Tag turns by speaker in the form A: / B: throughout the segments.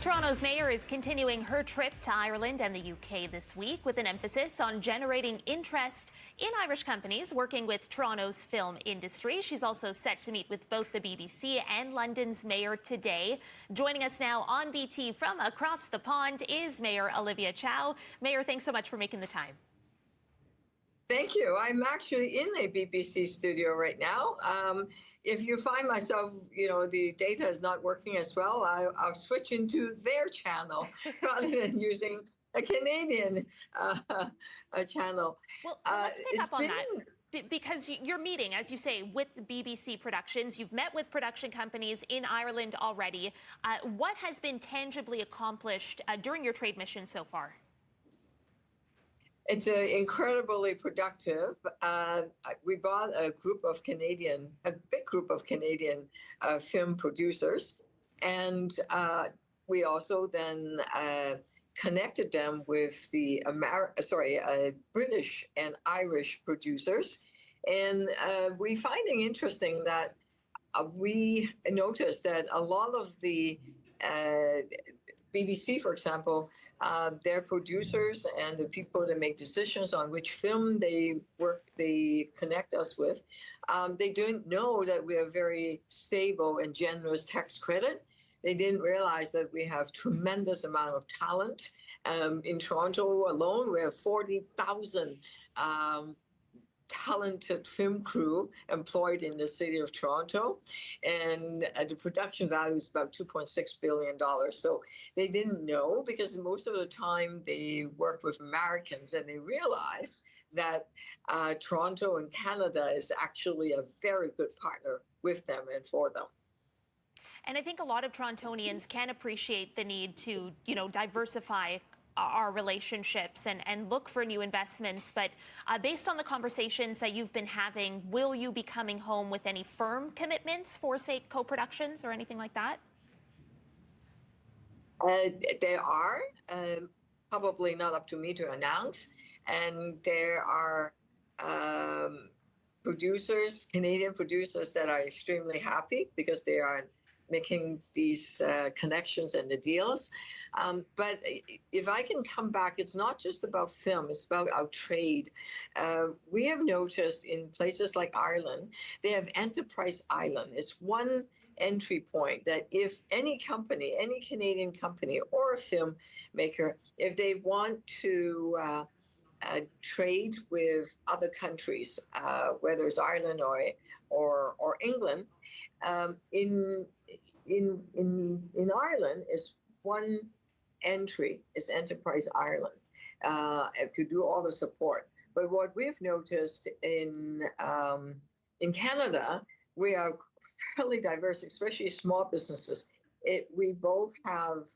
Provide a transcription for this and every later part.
A: Toronto's mayor is continuing her trip to Ireland and the UK this week with an emphasis on generating interest in Irish companies working with Toronto's film industry. She's also set to meet with both the BBC and London's mayor today. Joining us now on BT from across the pond is Mayor Olivia Chow. Mayor, thanks so much for making the time.
B: Thank you. I'm actually in a BBC studio right now. If you find myself, the data is not working as well, I'll switch into their channel rather than using a Canadian channel.
A: Well, let's pick up on that. Because you're meeting, as you say, with the BBC Productions. You've met with production companies in Ireland already. What has been tangibly accomplished during your trade mission so far?
B: It's incredibly productive. We brought a big group of Canadian film producers, and we also then connected them with the British and Irish producers. And we finding interesting that we noticed that a lot of the BBC, for example, their producers and the people that make decisions on which film they connect us with, they didn't know that we have very stable and generous tax credit. They didn't realize that we have tremendous amount of talent. In Toronto alone, we have 40,000 talented film crew employed in the city of Toronto, and the production value is about $2.6 billion. So they didn't know, because most of the time they work with Americans, and they realize that Toronto and Canada is actually a very good partner with them and for them.
A: And I think a lot of Torontonians can appreciate the need to, diversify our relationships and look for new investments. But based on the conversations that you've been having, will you be coming home with any firm commitments for, say, co-productions or anything like that?
B: There are, probably not up to me to announce. And there are Canadian producers that are extremely happy because they are making these connections and the deals. But if I can come back, it's not just about film, it's about our trade. We have noticed in places like Ireland, they have Enterprise Island. It's one entry point that if any company, any Canadian company or a filmmaker, if they want to trade with other countries, whether it's Ireland or England, in Ireland is one entry is Enterprise Ireland to do all the support. But what we've noticed in Canada, we are fairly diverse, especially small businesses. We both have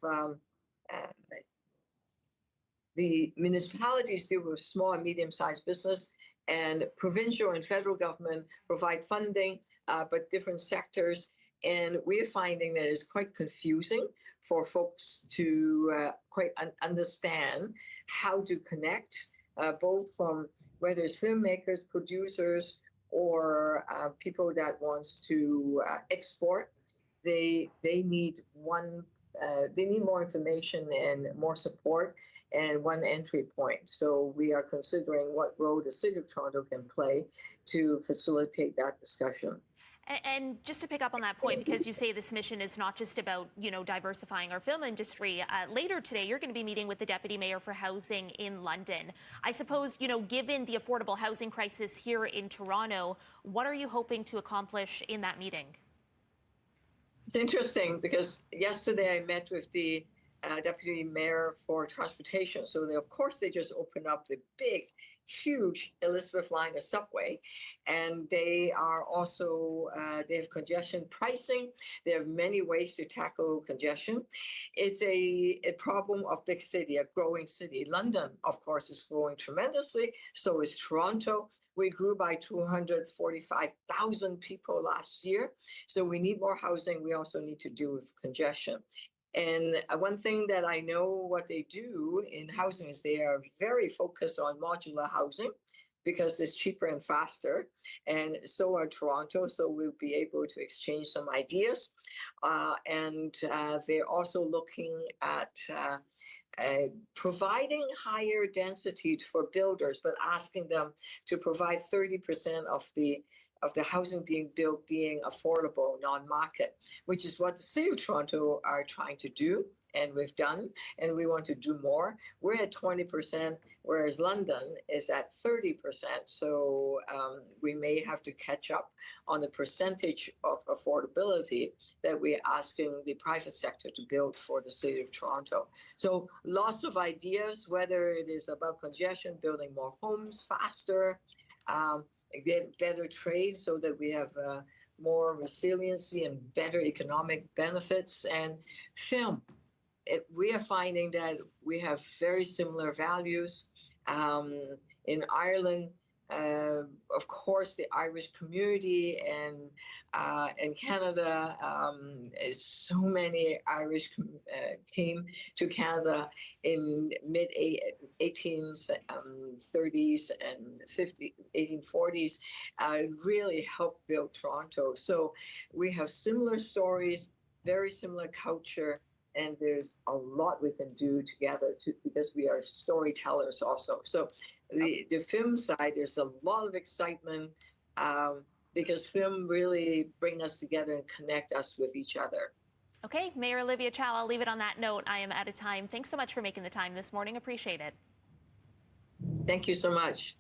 B: the municipalities deal with small and medium-sized business, and provincial and federal government provide funding, but different sectors. And we're finding that it's quite confusing for folks to quite understand how to connect, both from whether it's filmmakers, producers, or people that wants to export. They need more information and more support and one entry point. So we are considering what role the City of Toronto can play to facilitate that discussion.
A: And just to pick up on that point, because you say this mission is not just about, diversifying our film industry, later today you're going to be meeting with the Deputy Mayor for Housing in London. I suppose, given the affordable housing crisis here in Toronto, what are you hoping to accomplish in that meeting?
B: It's interesting because yesterday I met with the Deputy Mayor for Transportation. So of course they just opened up the big, huge Elizabeth line of subway, and they are also they have congestion pricing. They have many ways to tackle congestion. It's a problem of big city, a growing city. London, of course, is growing tremendously. So is Toronto. We grew by 245,000 people last year. So we need more housing. We also need to deal with congestion. And one thing that I know what they do in housing is they are very focused on modular housing. because it's cheaper and faster, and so are Toronto. So we'll be able to exchange some ideas, and they're also looking at providing higher density for builders, but asking them to provide 30% of the housing being built being affordable, non-market, which is what the City of Toronto are trying to do, and we've done, and we want to do more. We're at 20%, whereas London is at 30%. So we may have to catch up on the percentage of affordability that we're asking the private sector to build for the City of Toronto. So lots of ideas, whether it is about congestion, building more homes faster, get better trade so that we have more resiliency and better economic benefits, and film. We are finding that we have very similar values. In Ireland, of course, the Irish community, and Canada, so many Irish came to Canada in mid 1830s and 1840s, really helped build Toronto. So we have similar stories, very similar culture, and there's a lot we can do together because we are storytellers also. So the film side, there's a lot of excitement because film really bring us together and connect us with each other.
A: Okay, Mayor Olivia Chow, I'll leave it on that note. I am out of time. Thanks so much for making the time this morning. Appreciate it.
B: Thank you so much.